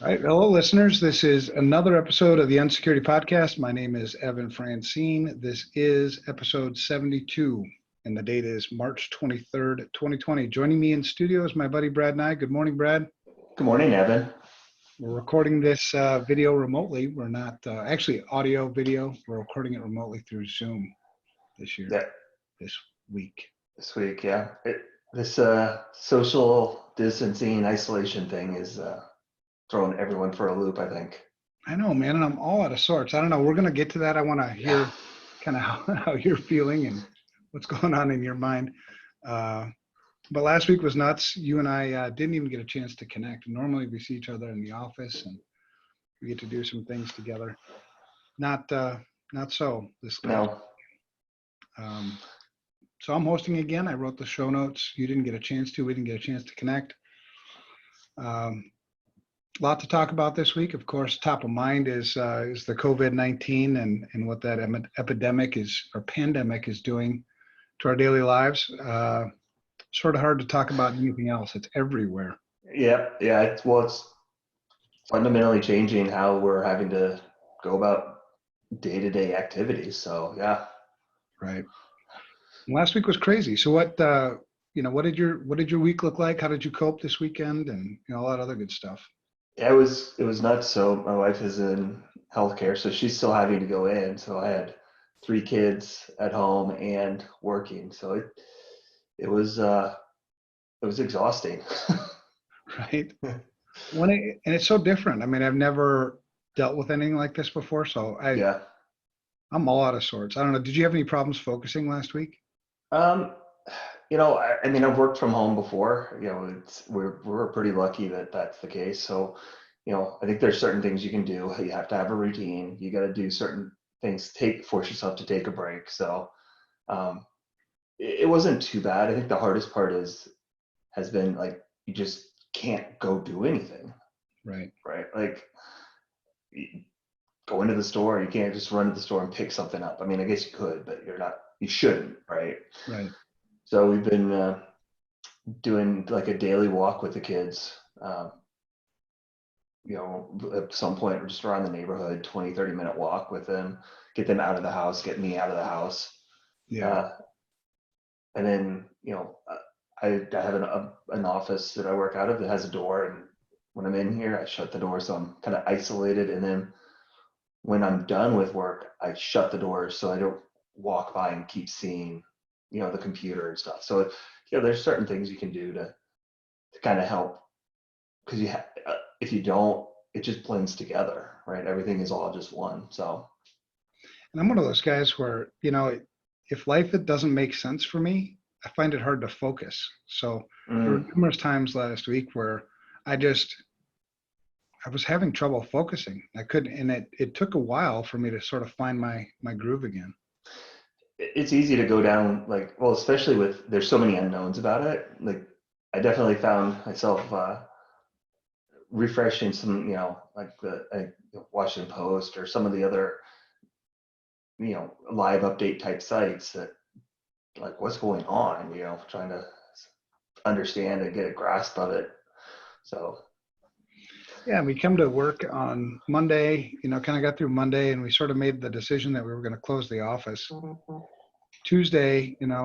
All right, hello, listeners. This is another episode of the Unsecurity Podcast. My name is Evan Francine. This is episode 72, and the date is March 23rd, 2020. Joining me in studio is my buddy Brad Nye. Good morning, Brad. Good morning, Evan. We're recording this video remotely. We're not actually audio video. We're recording it remotely through Zoom this year, Yeah, this week. this week, yeah. This social distancing isolation thing is throwing everyone for a loop, I think. I know, man, and I'm all out of sorts. I don't know. We're going to get to that. I want to hear Yeah. kind of how you're feeling and what's going on in your mind. But last week was nuts. You and I didn't even get a chance to connect. Normally we see each other in the office and we get to do some things together. Not so this last. No. So I'm hosting again. I wrote the show notes. You didn't get a chance to. We didn't get a chance to connect. Lot to talk about this week. Of course, top of mind is the COVID-19 and what that epidemic is or pandemic is doing to our daily lives. Sort of hard to talk about anything else. It's everywhere. Yeah. It's fundamentally changing how we're having to go about day-to-day activities. So, yeah. Right. And last week was crazy. So what did your week look like? How did you cope this weekend and all that other good stuff? Yeah, it was nuts. So my wife is in healthcare, so she's still having to go in. So I had 3 kids at home and working. So it was exhausting. Right. And it's so different. I mean, I've never dealt with anything like this before, so Yeah. I'm all out of sorts. I don't know. Did you have any problems focusing last week? Um, I mean, I've worked from home before. We're pretty lucky that that's the case. So, I think there's certain things you can do. You have to have a routine. You got to do certain things. Force yourself to take a break. So, it wasn't too bad. I think the hardest part has been like you just can't go do anything, Right. right? Like go into the store. You can't just run to the store and pick something up. I mean, I guess you could, but you shouldn't, right? Right. So we've been doing like a daily walk with the kids. At some point we're just around the neighborhood, 20-30 minute walk with them, get them out of the house, get me out of the house. Yeah. And then, I have an office that I work out of that has a door. And when I'm in here, I shut the door. So I'm kind of isolated. And then when I'm done with work, I shut the door so I don't walk by and keep seeing, the computer and stuff. So, there's certain things you can do to kind of help because if you don't, it just blends together, right? Everything is all just one. So. And I'm one of those guys where, if life it doesn't make sense for me, I find it hard to focus. So there were numerous times last week where I was having trouble focusing. I couldn't, and it took a while for me to sort of find my groove again. It's easy to go down especially there's so many unknowns about it. Like I definitely found myself refreshing some, like the Washington Post or some of the other, live update type sites that like what's going on, trying to understand and get a grasp of it. So. Yeah, we come to work on Monday, kind of got through Monday and we sort of made the decision that we were going to close the office. Tuesday, there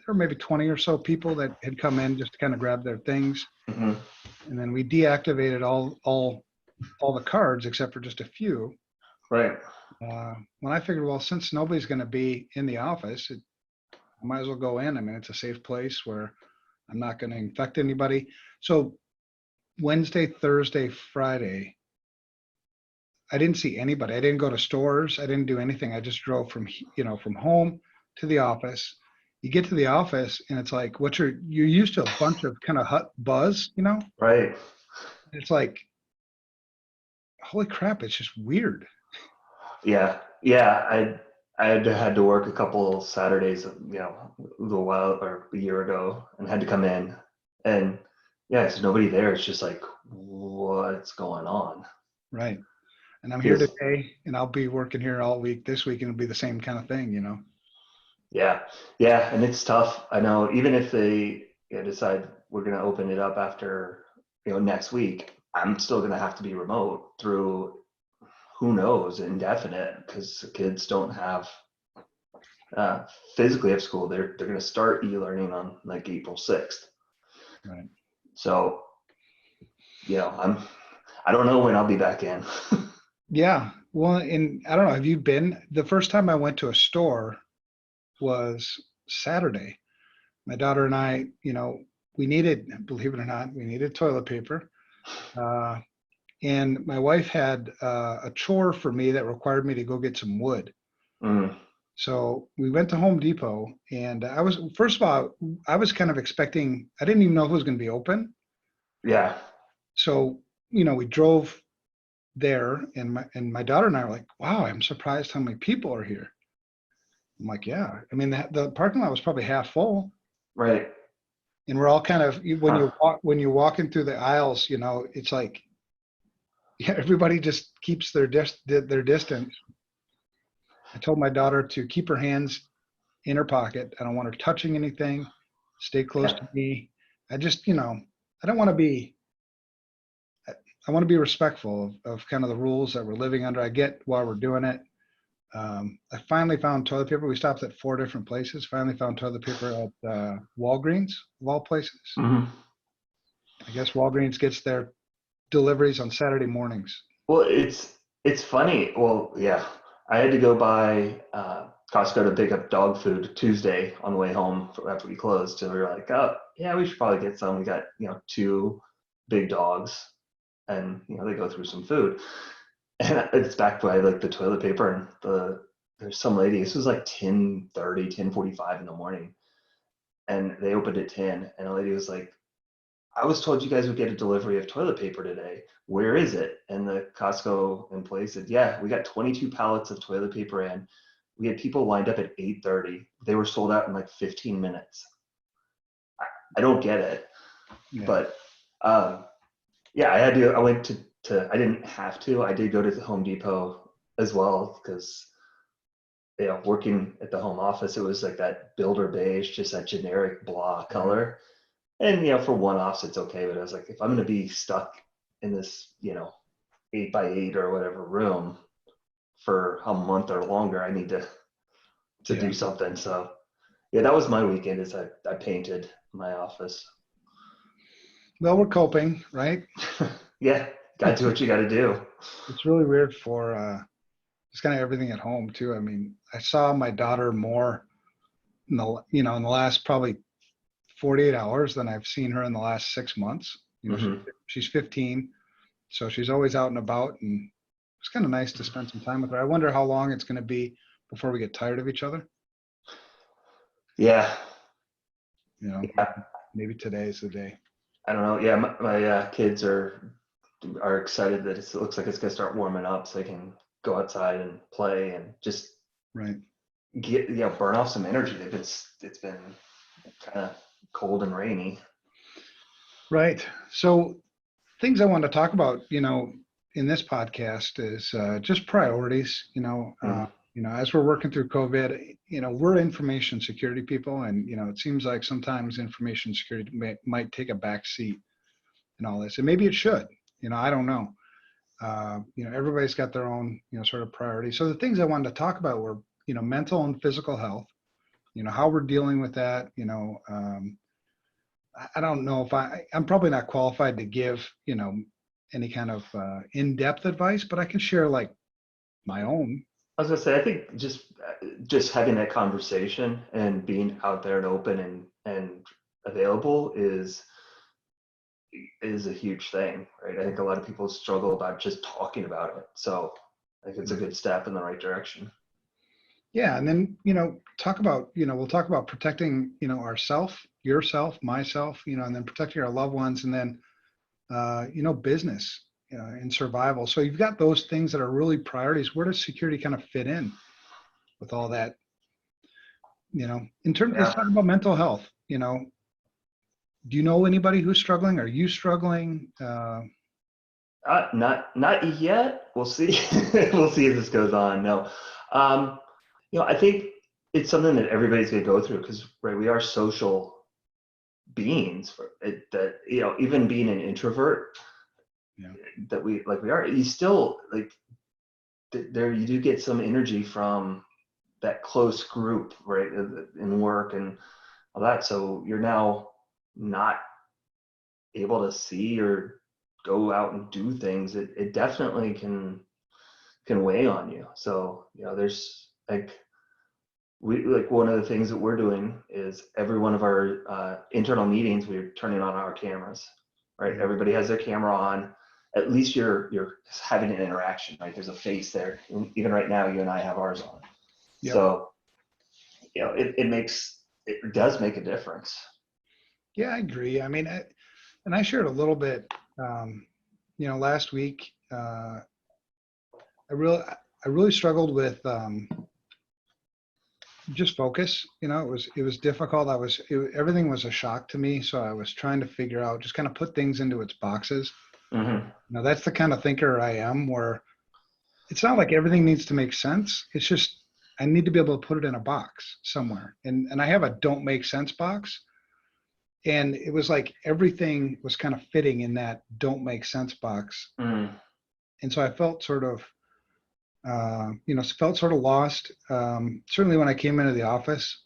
were maybe 20 or so people that had come in just to kind of grab their things. Mm-hmm. And then we deactivated all the cards except for just a few. Right. When I figured, well, since nobody's going to be in the office, I might as well go in. I mean, it's a safe place where I'm not going to infect anybody. So Wednesday, Thursday, Friday, I didn't see anybody. I didn't go to stores. I didn't do anything. I just drove from home to the office. You get to the office and it's like, you're used to a bunch of kind of hut buzz, Right. It's like, holy crap, it's just weird. Yeah. I had to work a couple Saturdays, a little while or a year ago, and had to come in, and there's nobody there. It's just like, what's going on? Right. And I'm here today, and I'll be working here all week this week, and it'll be the same kind of thing, Yeah, and it's tough. I know. Even if they decide we're going to open it up after next week, I'm still going to have to be remote through, who knows, indefinite, because the kids don't have physically have school. They're going to start e-learning on like April 6th. Right. So, I don't know when I'll be back in. Yeah. Well, and I don't know, have you been, the first time I went to a store was Saturday. My daughter and I, we needed, believe it or not, we needed toilet paper. And my wife had a chore for me that required me to go get some wood. Mm, So we went to Home Depot, and first of all, I was kind of expecting, I didn't even know if it was going to be open. yeah. So, we drove there, and my daughter and I were like, wow, I'm surprised how many people are here. I'm like, yeah. I mean, the parking lot was probably half full, Right. and we're all kind of, Huh. when you're walking through the aisles, it's like, yeah, everybody just keeps their distance. I told my daughter to keep her hands in her pocket. I don't want her touching anything. Stay close Yeah. to me. I just, I don't want to be, I want to be respectful of kind of the rules that we're living under. I get why we're doing it. I finally found toilet paper. We stopped at 4 different places. Finally found toilet paper at Walgreens, of all places. Hmm. I guess Walgreens gets their deliveries on Saturday mornings. Well, it's funny. Well, yeah, I had to go by Costco to pick up dog food Tuesday on the way home after we closed. So we were like, oh, yeah, we should probably get some. We got, two big dogs, and they go through some food. And it's back by like the toilet paper, and there's some lady. This was like 10:30, 10:45 in the morning, and they opened at 10, and a lady was like, I was told you guys would get a delivery of toilet paper today. Where is it? And the Costco employee said, yeah, we got 22 pallets of toilet paper in. We had people lined up at 8:30. They were sold out in like 15 minutes. I don't get it. Yeah. But yeah, I went to, I didn't have to. I did go to the Home Depot as well because, working at the home office, it was like that builder beige, just that generic blah color. And for one-offs, it's okay. But I was like, if I'm going to be stuck in this, 8x8 or whatever room for a month or longer, I need to Yeah. do something. So yeah, that was my weekend. Is I painted my office. Well, we're coping, right? Yeah, got to do what you got to do. It's really weird for just kind of everything at home too. I mean, I saw my daughter more in the last probably 48 hours than I've seen her in the last 6 months. Hmm. She's 15, so she's always out and about, and it's kind of nice to spend some time with her. I wonder how long it's going to be before we get tired of each other. Yeah, You know, yeah. maybe today is the day. I don't know. Yeah, my kids are excited that it looks like it's gonna start warming up, so they can go outside and play and just Right. get burn off some energy. It's been kind of cold and rainy. Right. So things I want to talk about, in this podcast is just priorities. Mm, As we're working through COVID, we're information security people, and it seems like sometimes information security might take a back seat in all this, and maybe it should. I don't know. Everybody's got their own, sort of priorities. So the things I wanted to talk about were, mental and physical health. How we're dealing with that. I don't know if I'm probably not qualified to give, any kind of in-depth advice, but I can share like my own. I was gonna say, I think just having that conversation and being out there and open and available is a huge thing, right? I think a lot of people struggle about just talking about it. So I think it's a Right. good step in the right direction. Yeah. And then, we'll talk about protecting, ourself, yourself, myself, and then protecting our loved ones, and then, business, and survival. So you've got those things that are really priorities. Where does security kind of fit in with all that? Let's Yeah. talk about mental health. Do you know anybody who's struggling? Are you struggling? Not yet. We'll see. We'll see if this goes on. No, um, I think it's something that everybody's gonna go through because, right, we are social beings for it, that, you know, even being an introvert, Yeah. that we are, you still like there, you do get some energy from that close group, right, in work and all that. So you're now not able to see or go out and do things. It definitely can weigh on you. So, you know, there's like, we, like, one of the things that we're doing is every one of our internal meetings, we're turning on our cameras, right? Yeah. Everybody has their camera on. At least you're having an interaction, right? There's a face there. And even right now, you and I have ours on. Yep. So, you know, it does make a difference. Yeah, I agree. I mean, and I shared a little bit, you know, last week. I really struggled with just focus. You know, it was difficult. Everything was a shock to me, so I was trying to figure out, just kind of put things into its boxes. Mm-hmm. Now, that's the kind of thinker I am, where it's not like everything needs to make sense. It's just I need to be able to put it in a box somewhere, and I have a don't make sense box. And it was like everything was kind of fitting in that don't make sense box. Mm. And so I felt sort of, you know, felt sort of lost. Certainly when I came into the office,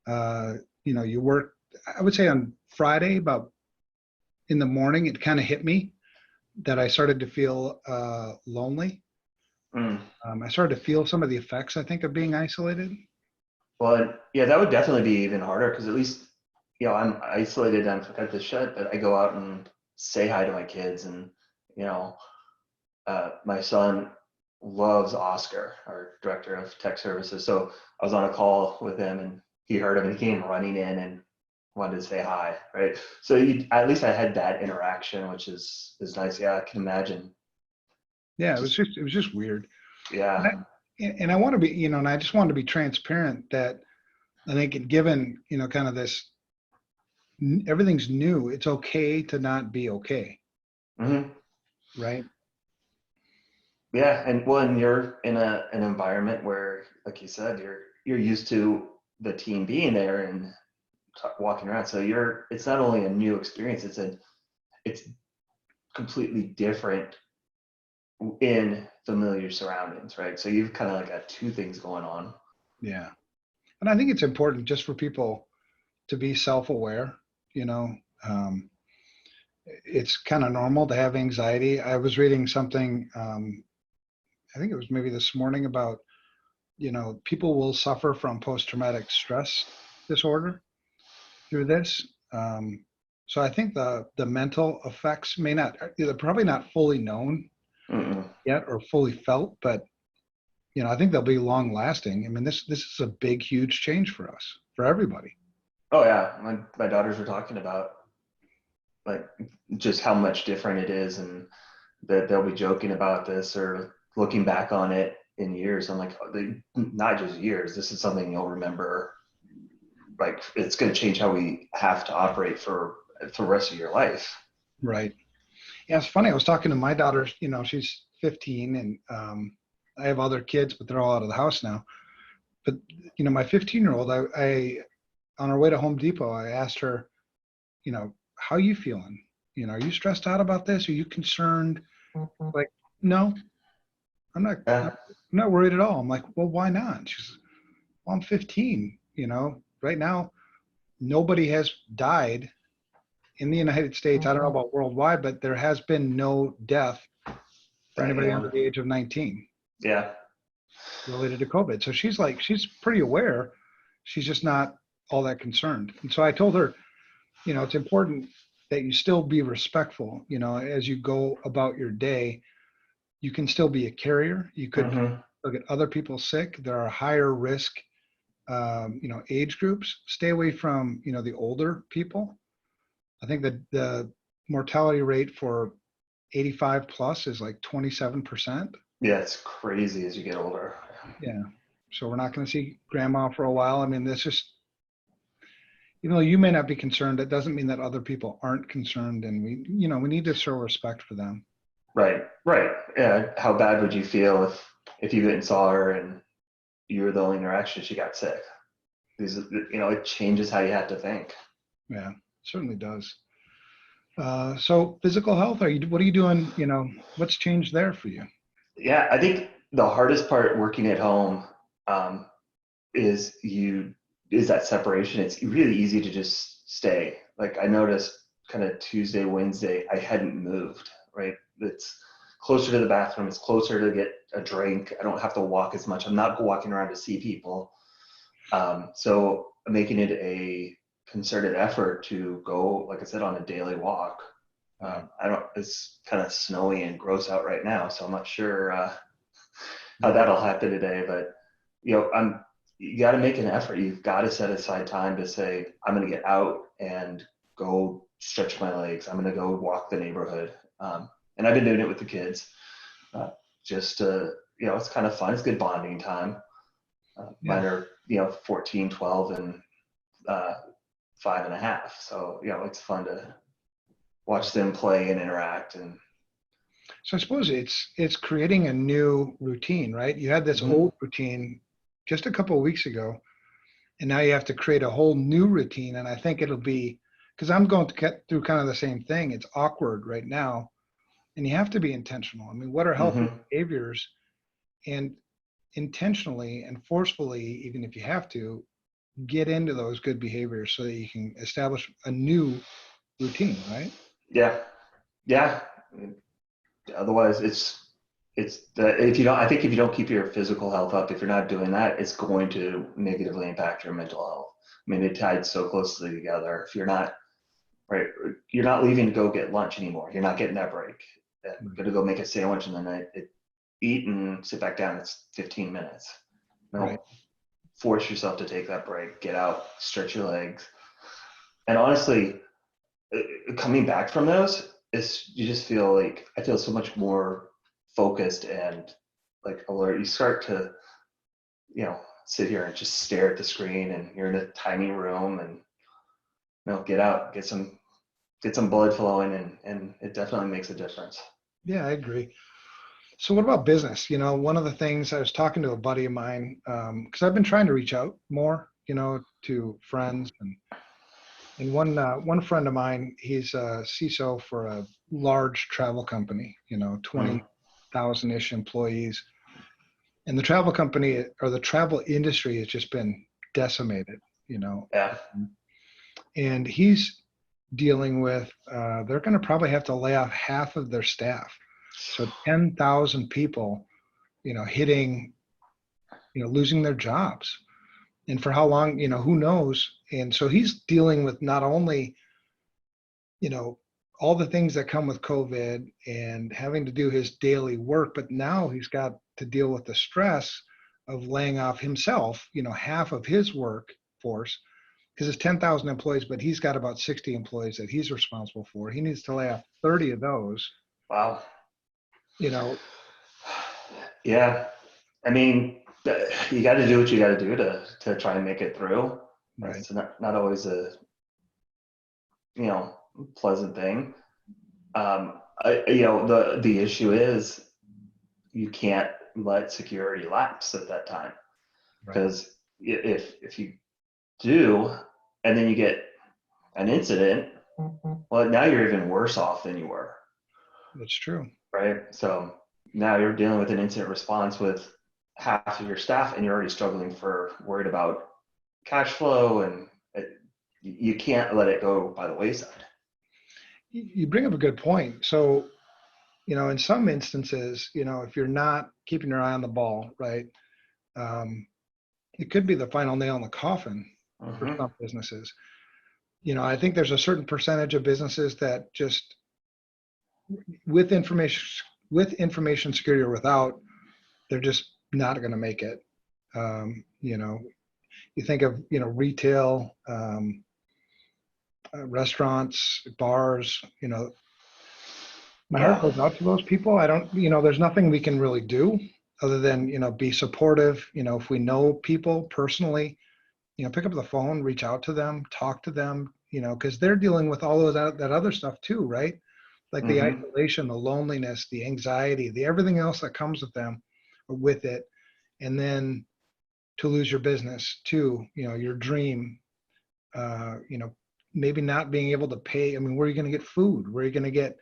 you know, you work, I would say on Friday, about in the morning, it kind of hit me that I started to feel lonely. Mm. I started to feel some of the effects, I think, of being isolated. Well, yeah, that would definitely be even harder, because at least, you know, I'm isolated, I'm at the shed, but I go out and say hi to my kids. And, you know, my son loves Oscar, our director of tech services. So I was on a call with him and he heard him and he came running in and wanted to say hi, right? So at least I had that interaction, which is nice. Yeah, I can imagine. Yeah, Just, it was just weird. And yeah. and I want to be, you know, and I just wanted to be transparent that I think given, you know, kind of this, everything's new, it's okay to not be okay, Hmm. right? Yeah, and when you're in an environment where, like you said, you're used to the team being there and walking around, so it's not only a new experience, it's completely different in familiar surroundings, right? So you've kind of like got two things going on. Yeah. And I think it's important just for people to be self-aware, you know. Um, it's kind of normal to have anxiety. I was reading something, I think it was maybe this morning, about, you know, people will suffer from post-traumatic stress disorder through this. So I think the mental effects may not, they're probably not fully known Mm-mm. yet or fully felt, but you know, I think they'll be long lasting. I mean, this is a big, huge change for us, for everybody. Oh yeah, my daughters were talking about, like, just how much different it is, and that they'll be joking about this or looking back on it in years. I'm like, not just years. This is something you'll remember. Like, it's going to change how we have to operate for the rest of your life. Right. Yeah, it's funny. I was talking to my daughter, you know, she's 15, and I have other kids, but they're all out of the house now. But, you know, my 15-year-old, I, on our way to Home Depot, I asked her, you know, how are you feeling? You know, are you stressed out about this? Are you concerned? Like, no, I'm Yeah, not worried at all. I'm like, well, why not? She's, well, I'm 15, you know, right now, nobody has died in the United States. I don't know about worldwide, but there has been no death for that anybody under young. the age of 19 Yeah. related to COVID. So she's like, she's pretty aware. She's just not all that concerned. And so I told her, you know, it's important that you still be respectful. You know, as you go about your day, you can still be a carrier. You could Mm-hmm. get other people sick. There are higher risk, you know, age groups. Stay away from, you know, the older people. I think that the mortality rate for 85 plus is like 27%. Yeah, it's crazy as you get older. Yeah. So we're not going to see grandma for a while. I mean, this just, you know, you may not be concerned. That doesn't mean that other people aren't concerned. And we, you know, we need to show respect for them. Right, right. Yeah. How bad would you feel if you went and saw her and you were the only interaction, she got sick? These, you know, it changes how you have to think. Yeah. Certainly does. So physical health, what are you doing? What's changed there for you? Yeah, I think the hardest part working at home um, is that separation. It's really easy to just stay. Like I noticed kind of Tuesday, Wednesday, I hadn't moved, right? It's closer to the bathroom, it's closer to get a drink. I don't have to walk as much. I'm not walking around to see people. So making it a concerted effort to go, like I said, on a daily walk. It's kind of snowy and gross out right now, so I'm not sure how Yeah. that'll happen today, but you got to make an effort. You've got to set aside time to say, I'm going to get out and go stretch my legs. I'm going to go walk the neighborhood. And I've been doing it with the kids. Just to, it's kind of fun. It's good bonding time. Mine are, 14, 12, and 5.5. So, it's fun to watch them play and interact. And So I suppose it's creating a new routine, right? You had this Mhm. old routine just a couple of weeks ago, and now you have to create a whole new routine. And I think it'll be because I'm going to get through kind of the same thing. It's awkward right now, and you have to be intentional. I mean, what are healthy Mhm. behaviors? And intentionally and forcefully, even if you have to, get into those good behaviors so that you can establish a new routine, right? Yeah. Yeah. Otherwise, if you don't, I think if you don't keep your physical health up, if you're not doing that, it's going to negatively impact your mental health. I mean, they tied so closely together. If you're not right, you're not leaving to go get lunch anymore. You're not getting that break. Right. Going to go make a sandwich and then eat and sit back down. It's 15 minutes. Right. No, force yourself to take that break. Get out, stretch your legs, and honestly, coming back from those is you just feel like I feel so much more focused and like alert. You start to sit here and just stare at the screen, and you're in a tiny room, and get out, get some blood flowing, and it definitely makes a difference. Yeah, I agree. So what about business? One of the things I was talking to a buddy of mine, because I've been trying to reach out more, to friends and one friend of mine, he's a CISO for a large travel company, Mm, 20,000-ish employees. And the travel company or the travel industry has just been decimated, you know. yeah. And he's dealing with, they're going to probably have to lay off half of their staff. So 10,000 people, hitting, losing their jobs. And for how long, who knows? And so he's dealing with not only, you know, all the things that come with COVID and having to do his daily work, but now he's got to deal with the stress of laying off himself, half of his workforce, because it's 10,000 employees, but he's got about 60 employees that he's responsible for. He needs to lay off 30 of those, Wow. you know, Yeah. I mean, you got to do what you got to do to try and make it through. right. It's not always a you know pleasant thing. The issue is you can't let security lapse at that time, Right. because if you do and then you get an incident, well, now you're even worse off than you were, That's true. right? So now you're dealing with an incident response with half of your staff, and you're already struggling for worried about cash flow, and you can't let it go by the wayside. You bring up a good point. So, in some instances, if you're not keeping your eye on the ball, right, um, it could be the final nail in the coffin for Hmm. some businesses. I think there's a certain percentage of businesses that just with information security or without, they're just not going to make it. You think of retail, restaurants, bars. My heart Yeah. goes out to those people. I don't, there's nothing we can really do other than be supportive. If we know people personally, pick up the phone, reach out to them, talk to them. Because they're dealing with all of that other stuff too, right? Like the Hmm. isolation, the loneliness, the anxiety, the everything else that comes with them, or with it, and then to lose your business too, your dream, maybe not being able to pay. I mean, where are you going to get food? Where are you going to get,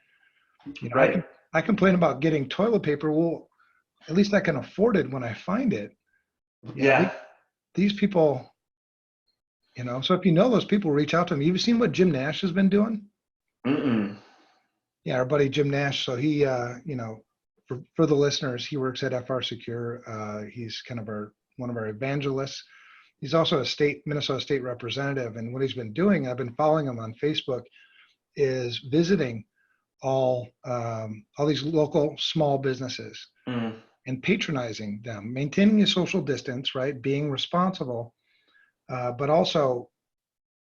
Right. I complain about getting toilet paper. Well, at least I can afford it when I find it. Yeah. These people, so if you know those people, reach out to them. You've seen what Jim Nash has been doing? Mm-mm. Yeah, our buddy Jim Nash. So he, for the listeners, he works at FR Secure. He's kind of one of our evangelists. He's also a Minnesota state representative. And what he's been doing, I've been following him on Facebook, is visiting all these local small businesses Mm. and patronizing them, maintaining a social distance, right? Being responsible, but also,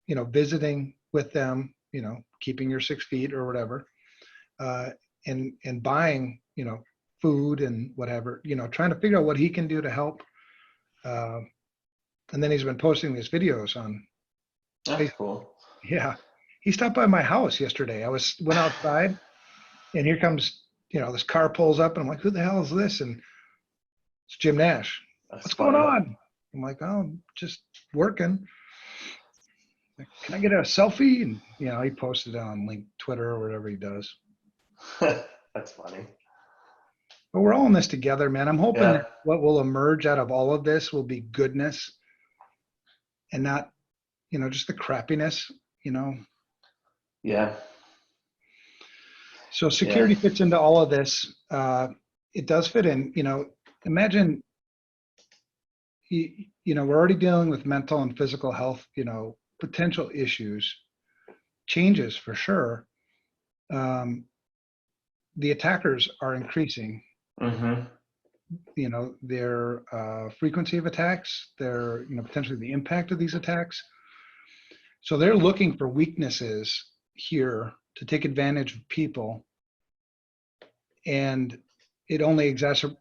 visiting with them, keeping your 6 feet or whatever, and buying, food and whatever, trying to figure out what he can do to help. And then he's been posting these videos on That's Facebook. cool. Yeah. He stopped by my house yesterday. Went outside and here comes, this car pulls up and I'm like, who the hell is this? And it's Jim Nash. That's What's going funny. on? I'm like, oh, I'm just working. Can I get a selfie? And, he posted it on Twitter or whatever he does. That's funny. But we're all in this together, man. I'm hoping Yeah. that what will emerge out of all of this will be goodness and not, just the crappiness, Yeah. So security Yeah. fits into all of this. It does fit in, imagine, we're already dealing with mental and physical health, potential issues, changes for sure. The attackers are increasing, Mm-hmm. their frequency of attacks, their, potentially the impact of these attacks. So they're looking for weaknesses here to take advantage of people. And it only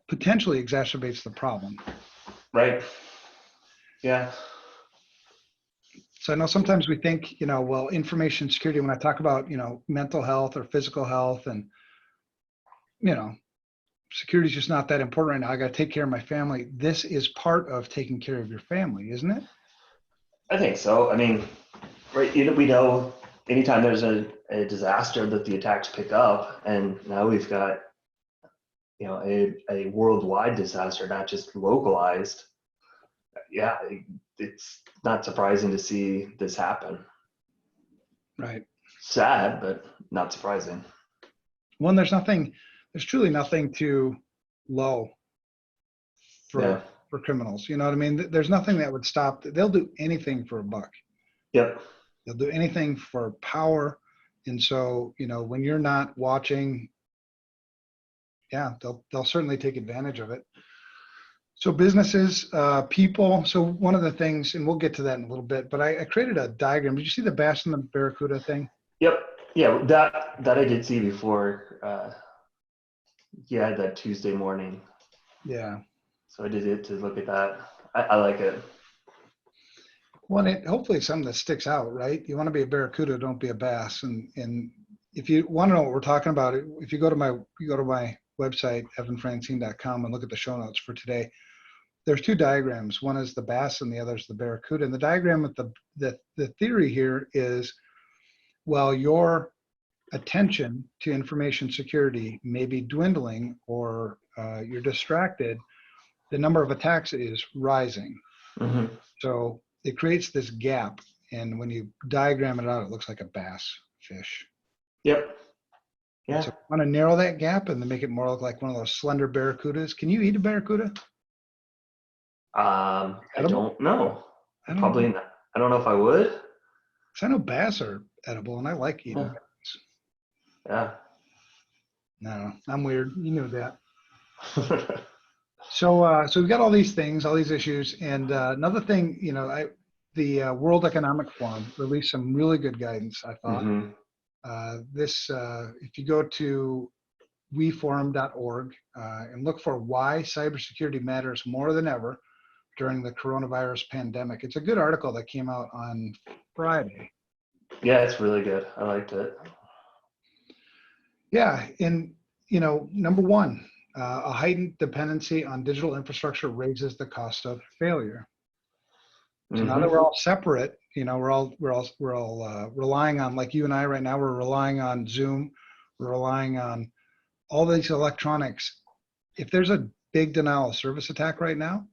potentially exacerbates the problem. Right. Yeah. So I know sometimes we think, well, information security, when I talk about, mental health or physical health and, security is just not that important right now. I got to take care of my family. This is part of taking care of your family, isn't it? I think so. I mean, right, we know anytime there's a disaster that the attacks pick up, and now we've got, a worldwide disaster, not just localized. Yeah, it's not surprising to see this happen. Right. Sad, but not surprising. One, there's truly nothing too low for criminals. You know what I mean? There's nothing that would stop. They'll do anything for a buck. Yep. They'll do anything for power. And so, when you're not watching, yeah, they'll certainly take advantage of it. So businesses, people. So one of the things, and we'll get to that in a little bit, but I created a diagram. Did you see the bass and the Barracuda thing? Yep. Yeah, that I did see before. Yeah, that Tuesday morning. Yeah. So I did it to look at that. I like it. Well, hopefully it's something that sticks out, right? You want to be a Barracuda, don't be a bass. And if you want to know what we're talking about, if you go to my website, evanfrancine.com, and look at the show notes for today, there's two diagrams. One is the bass and the other is the Barracuda. And the diagram with the theory here is, well, your attention to information security may be dwindling or you're distracted, the number of attacks is rising. Mm-hmm. So it creates this gap. And when you diagram it out, it looks like a bass fish. Yep. Yeah. And so I want to narrow that gap and then make it more look like one of those slender barracudas. Can you eat a barracuda? I don't know. I don't Probably know. not. I don't know if I would. Because I know bass are edible and I like eating bass. Yeah. No, I'm weird. You knew that. So we've got all these things, all these issues. And another thing, the World Economic Forum released some really good guidance, I thought. Mm-hmm. If you go to weforum.org and look for why cybersecurity matters more than ever during the coronavirus pandemic. It's a good article that came out on Friday. Yeah, it's really good. I liked it. Yeah, and number one, a heightened dependency on digital infrastructure raises the cost of failure. So now that we're all separate, You know, we're all relying on, like you and I right now, we're relying on Zoom, we're relying on all these electronics. If there's a big denial of service attack right now,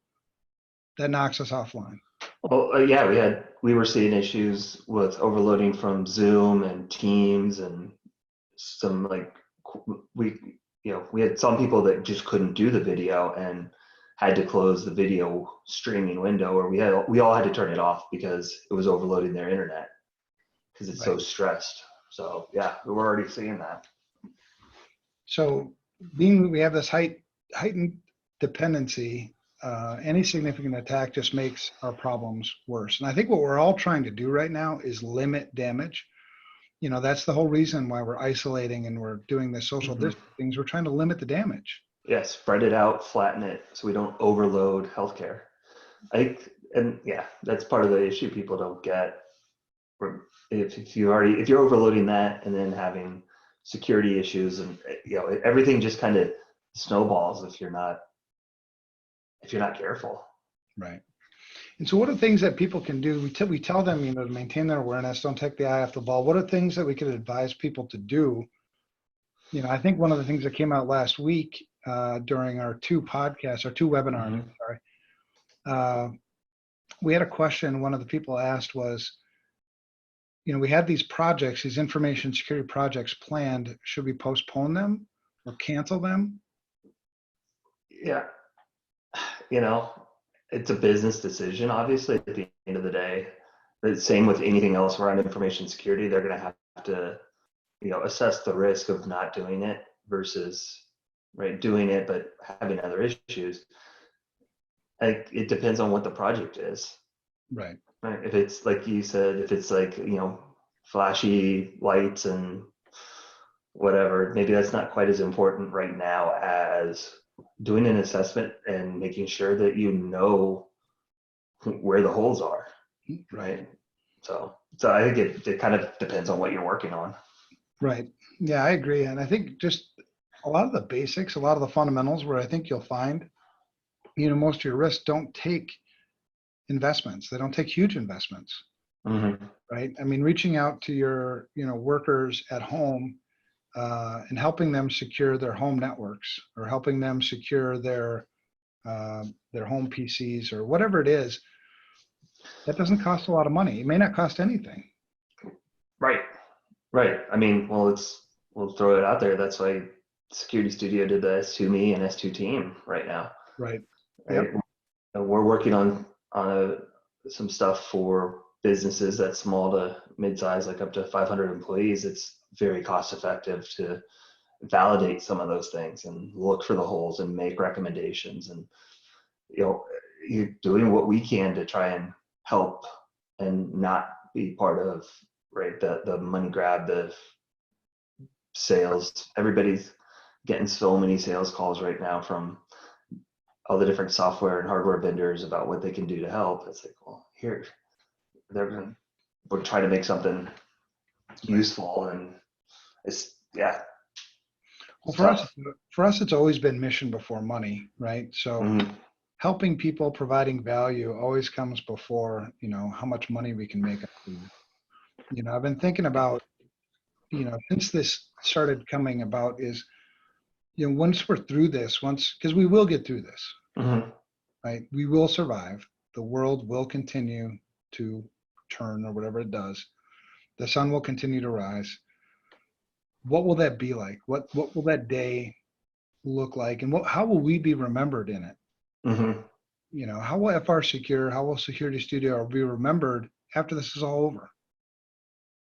that knocks us offline. Well, yeah, we were seeing issues with overloading from Zoom and Teams, and some like we had some people that just couldn't do the video and had to close the video streaming window, or we all had to turn it off because it was overloading their internet because it's so Right. stressed. So yeah, we're already seeing that. So being we have this heightened dependency, any significant attack just makes our problems worse. And I think what we're all trying to do right now is limit damage. You know, that's the whole reason why we're isolating and we're doing this social Mhm. distancing. We're trying to limit the damage. Yeah, spread it out, flatten it, so we don't overload healthcare. And yeah, that's part of the issue people don't get. If you're overloading that and then having security issues, and everything just kind of snowballs if you're not careful. Right. And so what are things that people can do? We tell them, you know, to maintain their awareness, don't take the eye off the ball. What are things that we could advise people to do? You know, I think one of the things that came out last week during our two webinars, Mhm. sorry, uh, we had a question. One of the people asked was, you know, we had these projects, these information security projects planned. Should we postpone them or cancel them? Yeah, it's a business decision, obviously, at the end of the day. The same with anything else around information security. They're going to have to, assess the risk of not doing it versus doing it but having other issues. It depends on what the project is. Right. Right. If it's like you said, if it's like, flashy lights and whatever, maybe that's not quite as important right now as doing an assessment and making sure that you know where the holes are. Right. So I think it kind of depends on what you're working on. Right. Yeah, I agree. And I think just a lot of the basics, a lot of the fundamentals where I think you'll find, you know, most of your risks don't take investments. They don't take huge investments, Mm-hmm. right? I mean, reaching out to your, you know, workers at home and helping them secure their home networks or helping them secure their home PCs or whatever it is, that doesn't cost a lot of money. It may not cost anything. Right. Right. I mean, we'll throw it out there. That's why Security Studio did the S2Me and S2 team right now. Right. Right. Yep. And we're working on some stuff for businesses that's small to mid-size, like up to 500 employees. It's very cost effective to validate some of those things and look for the holes and make recommendations, and you're doing what we can to try and help and not be part of the money grab, the sales. Everybody's getting so many sales calls right now from all the different software and hardware vendors about what they can do to help. It's like, well, here, we're trying to make something Right. useful, and it's Well, it's tough. for us, it's always been mission before money, right? So Mm-hmm. helping people, providing value always comes before, you know, how much money we can make. You know, I've been thinking about, you know, since this started coming about is, you know, once we're through this, because we will get through this, Mm-hmm. right? We will survive. The world will continue to turn or whatever it does. The sun will continue to rise. What will that be like? What will that day look like? And how will we be remembered in it? Mm-hmm. You know, how will FR Secure, how will Security Studio be remembered after this is all over?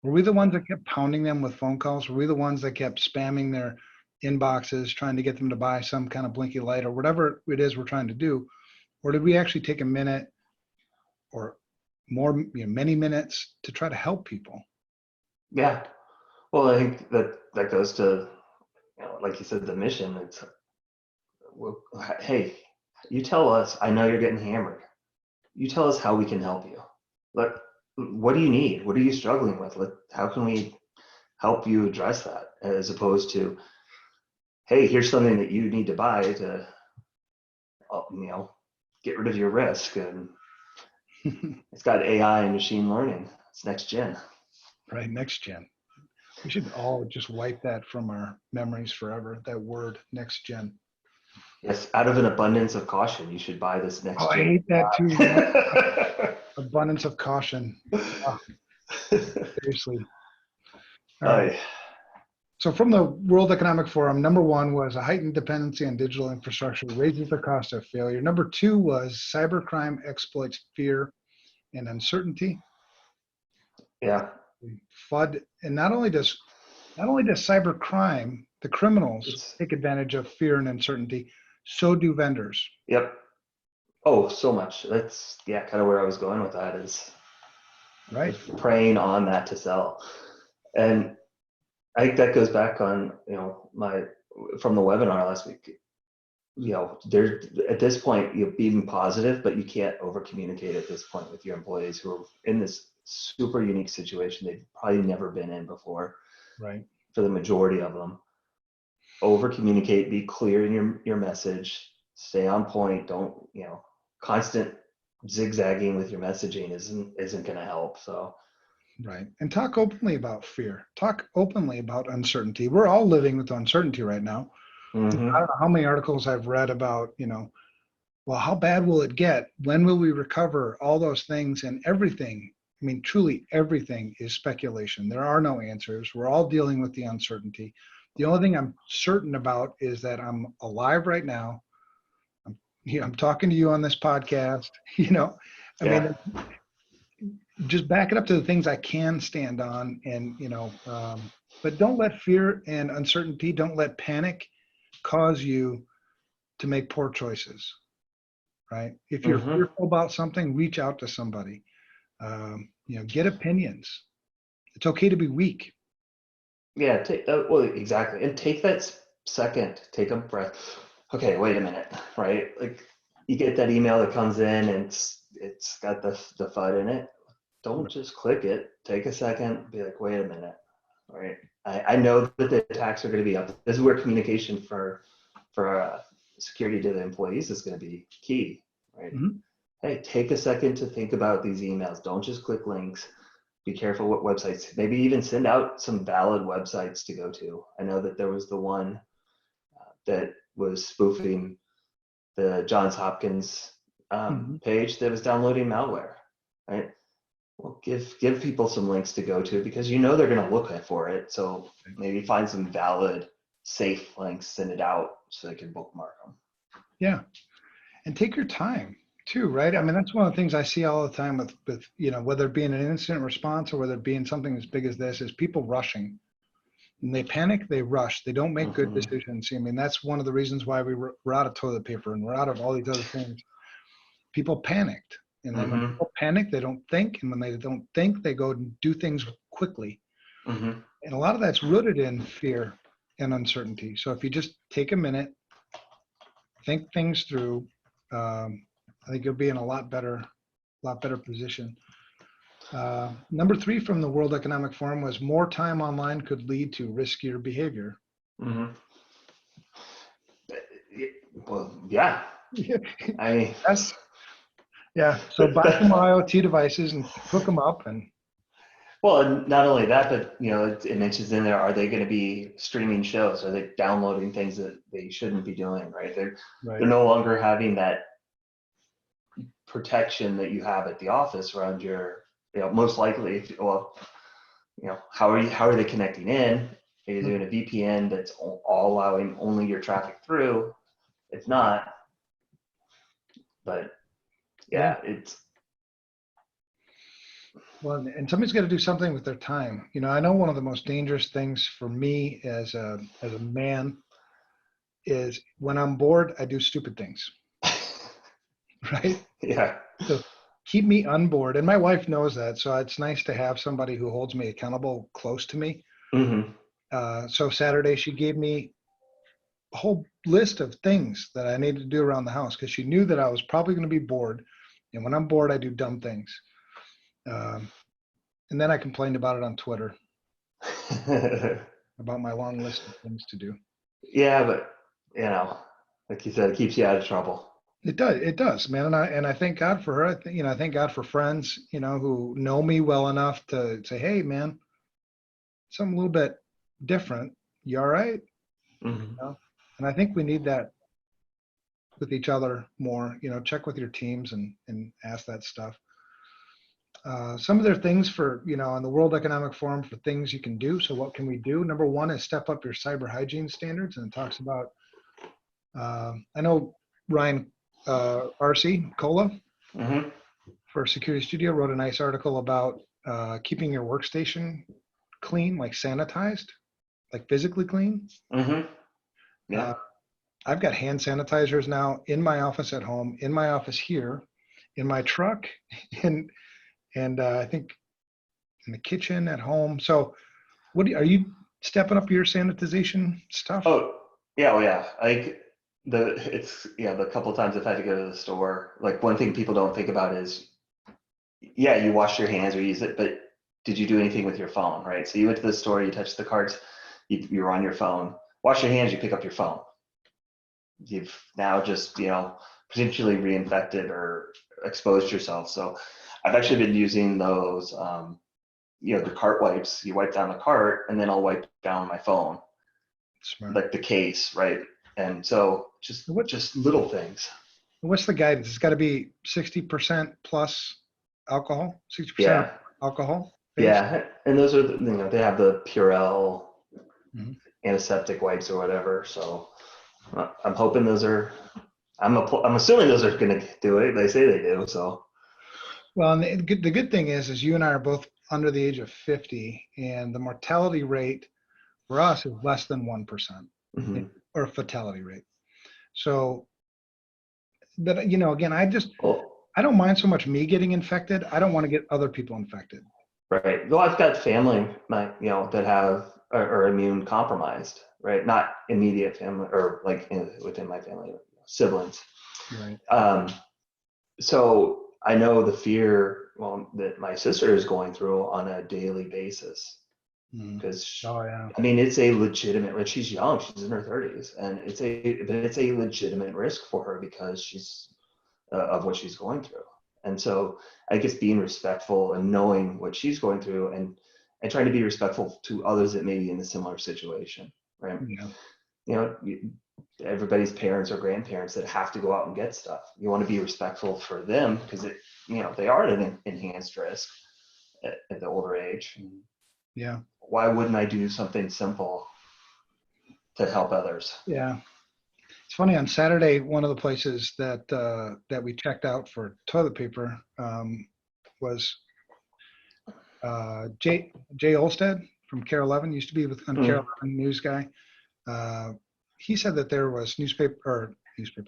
Were we the ones that kept pounding them with phone calls? Were we the ones that kept spamming their inboxes, trying to get them to buy some kind of blinky light or whatever it is we're trying to do? Or did we actually take a minute or more, you know, many minutes to try to help people? Yeah. Well, I think that goes to, like you said, the mission. It's, well, hey, you tell us. I know you're getting hammered. You tell us how we can help you. What do you need? What are you struggling with? How can we help you address that? As opposed to, hey, here's something that you need to buy to, get rid of your risk. And It's got AI and machine learning. It's next gen. Right, next gen. We should all just wipe that from our memories forever, that word, next gen. Yes, out of an abundance of caution, you should buy this Oh, next I gen. hate that too. You know? Abundance of caution. Oh, seriously. All right. Aye. So from the World Economic Forum, number one was a heightened dependency on digital infrastructure raises the cost of failure. Number two was cybercrime exploits fear and uncertainty. Yeah, FUD, and not only does cybercrime, the criminals it's take advantage of fear and uncertainty, so do vendors, yep. Oh, so much. That's yeah, kind of where I was going with that is right? preying on that to sell. And I think that goes back on, my from the webinar last week. There at this point, you're being positive, but you can't over communicate at this point with your employees who are in this super unique situation they've probably never been in before Right. for the majority of them. Over communicate, be clear in your message, stay on point. Don't, constant zigzagging with your messaging isn't going to help. So Right. And talk openly about fear. Talk openly about uncertainty. We're all living with uncertainty right now. I don't know how many articles I've read about, well, how bad will it get? When will we recover? All those things and everything. I mean, truly everything is speculation. There are no answers. We're all dealing with the uncertainty. The only thing I'm certain about is that I'm alive right now. I'm talking to you on this podcast. I yeah. mean, just back it up to the things I can stand on, and but don't let fear and uncertainty, don't let panic cause you to make poor choices. Right? If you're hmm fearful about something, reach out to somebody. Get opinions. It's okay to be weak. Yeah, well, exactly. And take that second, take a breath. Okay, wait a minute, right? Like you get that email that comes in and it's got the FUD in it. Don't just click it. Take a second, be like, wait a minute, right? I know that the attacks are going to be up. This is where communication for security to the employees is going to be key, right? Mhm. Hey, take a second to think about these emails. Don't just click links. Be careful what websites, maybe even send out some valid websites to go to. I know that there was the one that was spoofing the Johns Hopkins Mhm. page that was downloading malware, right? Well, give people some links to go to because you know they're going to look for it. So maybe find some valid, safe links, send it out so they can bookmark them. Yeah, and take your time too, right? I mean, that's one of the things I see all the time with whether it be in an incident response or whether it be in something as big as this, is people rushing. And they panic, they rush, they don't make good Mm-hmm. decisions. I mean, that's one of the reasons why we're out of toilet paper and we're out of all these other things. People panicked. And then when Mm-hmm. people panic, they don't think. And when they don't think, they go and do things quickly. Mm-hmm. And a lot of that's rooted in fear and uncertainty. So if you just take a minute, think things through, I think you'll be in a lot better position. Number three from the World Economic Forum was more time online could lead to riskier behavior. Mm-hmm. Well, yeah. Yeah. I Yes. Yeah. So buy some more IoT devices and hook them up, and well, and not only that, but it mentions in there, are they going to be streaming shows? Are they downloading things that they shouldn't be doing? Right? They're right. no longer having that protection that you have at the office around your, most likely, how are they connecting in? Are you doing a VPN that's all allowing only your traffic through? It's not, but Yeah. yeah, it's Well, and somebody's got to do something with their time. I know one of the most dangerous things for me as a man is when I'm bored, I do stupid things, right? yeah. So keep me unbored. And my wife knows that. So it's nice to have somebody who holds me accountable close to me. Mm-hmm. So Saturday, she gave me a whole list of things that I needed to do around the house because she knew that I was probably going to be bored. And when I'm bored, I do dumb things. Um, and then I complained about it on Twitter about my long list of things to do. Yeah, but like you said, it keeps you out of trouble. It does, man. And I thank God for her. I thank God for friends, who know me well enough to say, hey, man, something a little bit different. You all right? Mhm. And I think we need that with each other more, check with your teams and ask that stuff. Some of their things for, on the World Economic Forum for things you can do. So what can we do? Number one is step up your cyber hygiene standards. And it talks about, I know Ryan RC Cola Mhm. for Security Studio wrote a nice article about keeping your workstation clean, like sanitized, like physically clean. Mhm. Uh, Yeah. I've got hand sanitizers now in my office at home, in my office here, in my truck, and I think in the kitchen at home. So, are you stepping up your sanitization stuff? Oh, yeah, oh yeah. Like the couple times I've had to go to the store, like one thing people don't think about is, yeah, you wash your hands or use it, but did you do anything with your phone, right? So you went to the store, you touched the cards, you're on your phone. Wash your hands, you pick up your phone. You've now just, potentially reinfected or exposed yourself. So I've actually been using those, the cart wipes. You wipe down the cart, and then I'll wipe down my phone, Smart. like the case, right? And so What just little things. what's the guidance? It's got to be 60% plus alcohol, 60% Yeah, alcohol based. yeah. And those are they have the Purell Mhm. antiseptic wipes or whatever. So I'm hoping those are. I'm assuming those are going to do it. They say they do. So. Well, and the good thing is you and I are both under the age of 50, and the mortality rate for us is less than 1%, Mhm. or fatality rate. So, but again, Well, I don't mind so much me getting infected. I don't want to get other people infected. right. Well, I've got family, that have are immune compromised, right? Not immediate family or like within my family, siblings. Right. Um, so I know the fear, well, that my sister is going through on a daily basis Mhm. because, Oh yeah. I mean, it's a legitimate. Like she's young, she's in her 30s, and it's a legitimate risk for her because she's of what she's going through. And so I guess being respectful and knowing what she's going through and trying to be respectful to others that may be in a similar situation, right? Yeah. You know, everybody's parents or grandparents that have to go out and get stuff. You want to be respectful for them because they are at an enhanced risk at the older age. Yeah. Why wouldn't I do something simple to help others? Yeah. It's funny. On Saturday, one of the places that we checked out for toilet paper was Jay Olstead from Care 11. Used to be on Care Mm, 11 news guy. Uh, he said that there was newspaper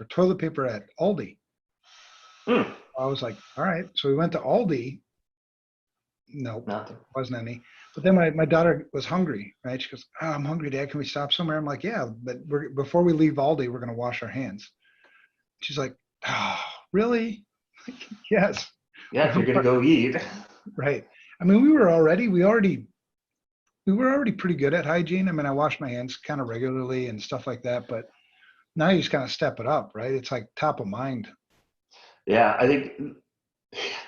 toilet paper at Aldi. mm, I was like, all right. So we went to Aldi. Nope, nothing. wasn't any. But then my daughter was hungry, right? She goes, oh, I'm hungry, Dad. Can we stop somewhere? I'm like, yeah, but before we leave Aldi, we're going to wash our hands. She's like, oh, really? Yes. Yeah, if you're gonna go eat. Right. I mean, we were already pretty good at hygiene. I mean, I wash my hands kind of regularly and stuff like that, but now you just kind of step it up, right? It's like top of mind. Yeah, I think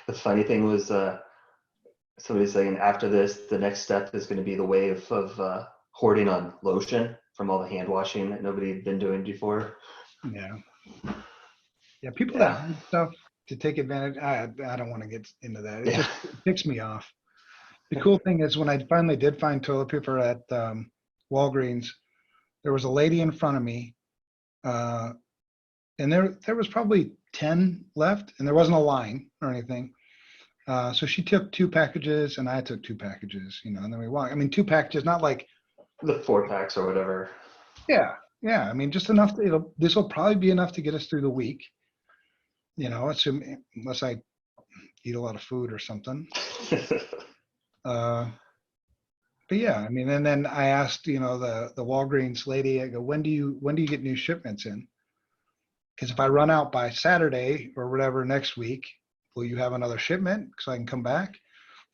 the funny thing was somebody saying after this, the next step is going to be the wave of hoarding on lotion from all the hand washing that nobody had been doing before. Yeah. Yeah. People that Yeah, hide stuff to take advantage, I don't want to get into that. It yeah. just ticks me off. The cool thing is when I finally did find toilet paper at Walgreens, there was a lady in front of me, uh, and there was probably 10 left, and there wasn't a line or anything. So she took two packages, and I took two packages, and then we walked. I mean, two packages, not like, The 4 packs or whatever. yeah, yeah. I mean, just enough. This will probably be enough to get us through the week, unless I eat a lot of food or something. Uh, but yeah, I mean, and then I asked, the Walgreens lady, I go, when do you get new shipments in? Because if I run out by Saturday or whatever next week, will you have another shipment so I can come back?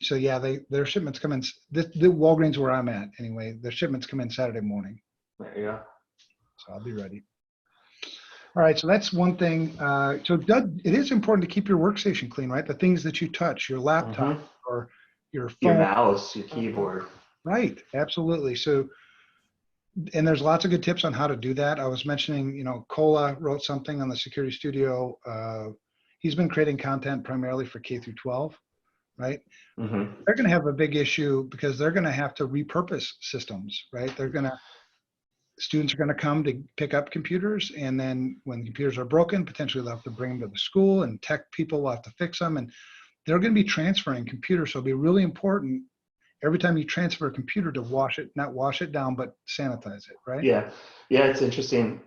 So yeah, their shipments come in. The Walgreens where I'm at anyway, their shipments come in Saturday morning, There you go. so I'll be ready. All right, so that's one thing. So Doug, it is important to keep your workstation clean, right? The things that you touch, your laptop Hmm. or your Your phone. mouse, your keyboard. Right, absolutely. So, and there's lots of good tips on how to do that. I was mentioning, Cola wrote something on the Security Studio. He's been creating content primarily for K through 12, right? Hmm. They're going to have a big issue because they're going to have to repurpose systems, right? Students are going to come to pick up computers, and then when computers are broken, potentially they'll have to bring them to the school, and tech people will have to fix them, and they're going to be transferring computers. So it'll be really important every time you transfer a computer to wash it, not wash it down, but sanitize it, right? Yeah. Yeah, it's interesting.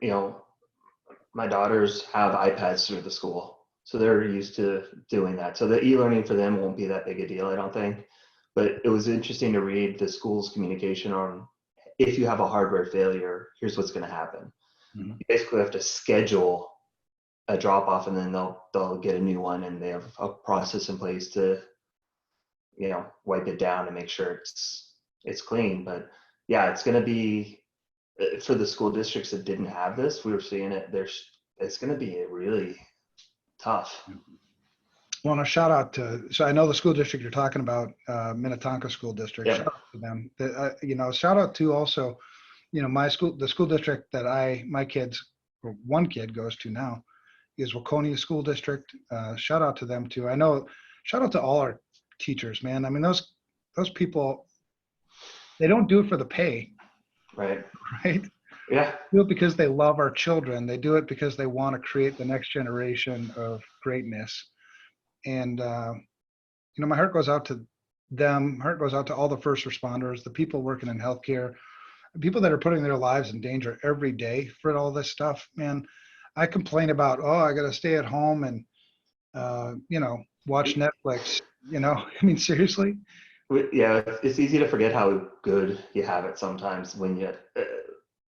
My daughters have iPads through the school, so they're used to doing that. So the e-learning for them won't be that big a deal, I don't think. But it was interesting to read the school's communication on if you have a hardware failure, here's what's going to happen. Mhm. You basically have to schedule a drop off, and then they'll get a new one, and they have a process in place to wipe it down and make sure it's clean. But yeah, it's going to be for the school districts that didn't have this. We were seeing it. It's going to be really tough. Well, and a shout out to, so I know the school district you're talking about, Minnetonka School District. Shout Yep. out to them. Shout out to also, the school district that my kids, or one kid goes to now, is Waconia School District. Shout out to them too. Shout out to all our teachers, man. I mean, those people, they don't do it for the pay, Right. right? Yeah. They do it because they love our children. They do it because they want to create the next generation of greatness. And my heart goes out to them. Heart goes out to all the first responders, the people working in healthcare, the people that are putting their lives in danger every day for all this stuff. Man, I complain about, I got to stay at home and watch Netflix. I mean, seriously. Yeah, it's easy to forget how good you have it sometimes when you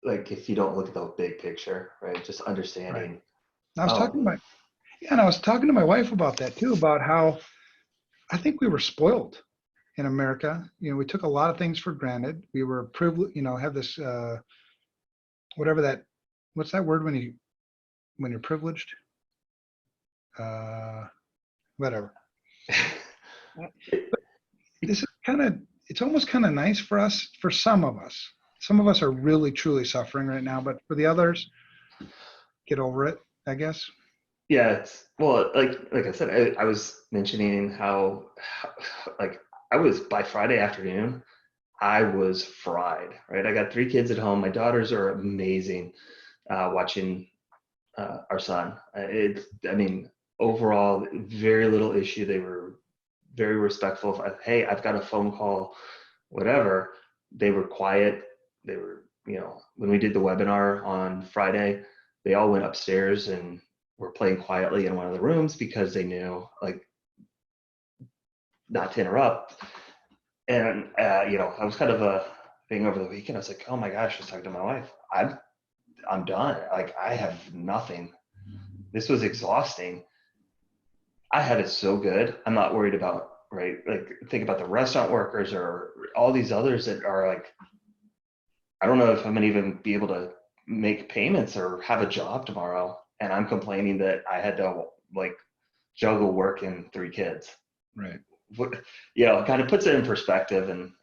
like if you don't look at the big picture, right? Just Right. understanding. I was talking to Oh, my Yeah, and I was talking to my wife about that too, about how I think we were spoiled in America. We took a lot of things for granted. We were privileged, have this whatever what's that word when you're privileged? Uh, Whatever. This is it's almost kind of nice for us, for some of us. Some of us are really truly suffering right now, but for the others, get over it, I guess. yeah, it's well, like I said, I was mentioning how like I was by Friday afternoon, I was fried, right? I got 3 kids at home. My daughters are amazing, watching our son. I mean, overall, very little issue. They were very respectful. Hey, I've got a phone call, whatever. They were quiet. They were, when we did the webinar on Friday, they all went upstairs and were playing quietly in one of the rooms because they knew, like, not to interrupt. And, I was kind of a thing over the weekend. I was like, oh my gosh, I was talking to my wife. I'm done. Like, I have nothing. This was exhausting. I had it so good. I'm not worried about, right? Like, think about the restaurant workers or all these others that are like, I don't know if I'm gonna even be able to make payments or have a job tomorrow. And I'm complaining that I had to like juggle work and 3 kids. Right. It kind of puts it in perspective, and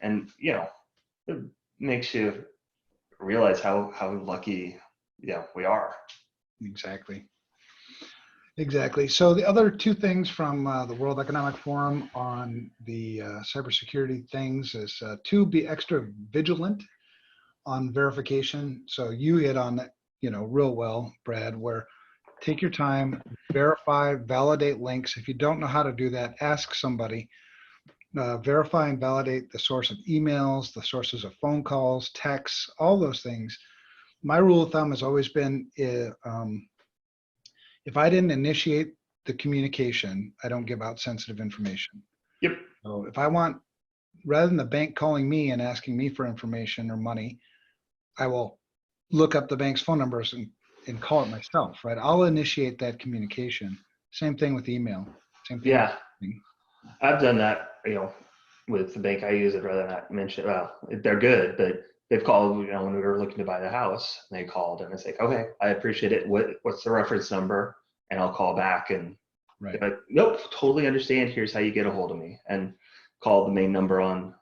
it makes you realize how lucky, we are. Exactly. Exactly. So the other two things from the World Economic Forum on the cybersecurity things is to be extra vigilant on verification. So you hit on that, real well, Brad, where take your time, verify, validate links. If you don't know how to do that, ask somebody. Verify and validate the source of emails, the sources of phone calls, texts, all those things. My rule of thumb has always been if I didn't initiate the communication, I don't give out sensitive information. Yep. So if I want, rather than the bank calling me and asking me for information or money, I will look up the bank's phone numbers and call it myself, right? I'll initiate that communication. Same thing with email. Same thing with Yeah, I've done that, with the bank I use. I'd rather not mention. Well, they're good, but they've called, when we were looking to buy the house, and they called, and it's like, okay, I appreciate it. What's the reference number? And I'll call back, and Right. they're like, nope, totally understand. Here's how you get a hold of me, and called the main number on,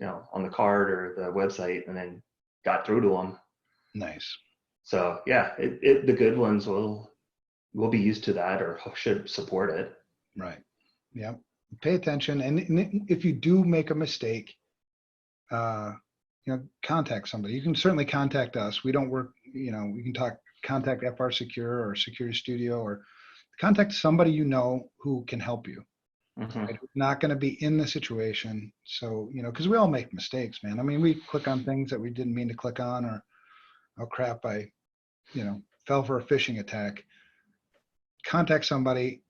on the card or the website, and then got through to them. Nice. So yeah, the good ones will be used to that, or should support it. Right. Yeah. Pay attention. And if you do make a mistake, contact somebody. You can certainly contact us. We don't work, we can contact FR Secure or Security Studio, or contact somebody who can help you. Mhm. Right? Who's not going to be in the situation. So, because we all make mistakes, man. I mean, we click on things that we didn't mean to click on, or, oh crap, I, fell for a phishing attack. Contact somebody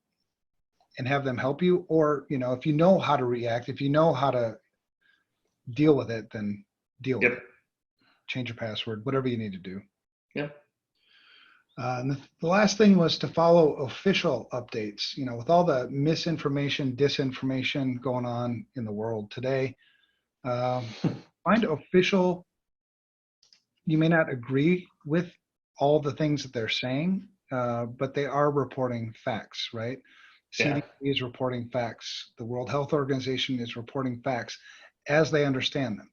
and have them help you. Or, if you know how to react, if you know how to deal with it, then deal with Yep. it. Change your password, whatever you need to do. Yep. And the last thing was to follow official updates. With all the misinformation, disinformation going on in the world today, find official. You may not agree with all the things that they're saying, but they are reporting facts, right? Yeah. CDC is reporting facts. The World Health Organization is reporting facts as they understand them,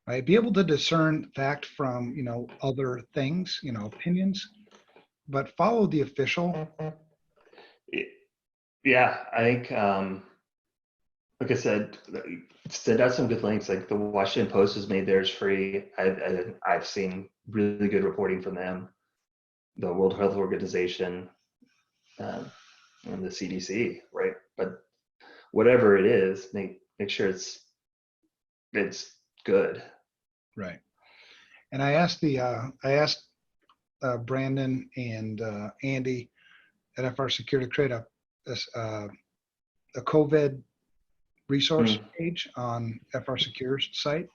right? Be able to discern fact from, other things, opinions, but follow the official. Yeah, I think, like I said, send out some good links. Like the Washington Post has made theirs free. I've seen really good reporting from them. The World Health Organization, and the CDC, right? But whatever it is, make sure it's good. Right. And I asked Brandon and Andy at FR Security to create a COVID resource page on FR Secure's site,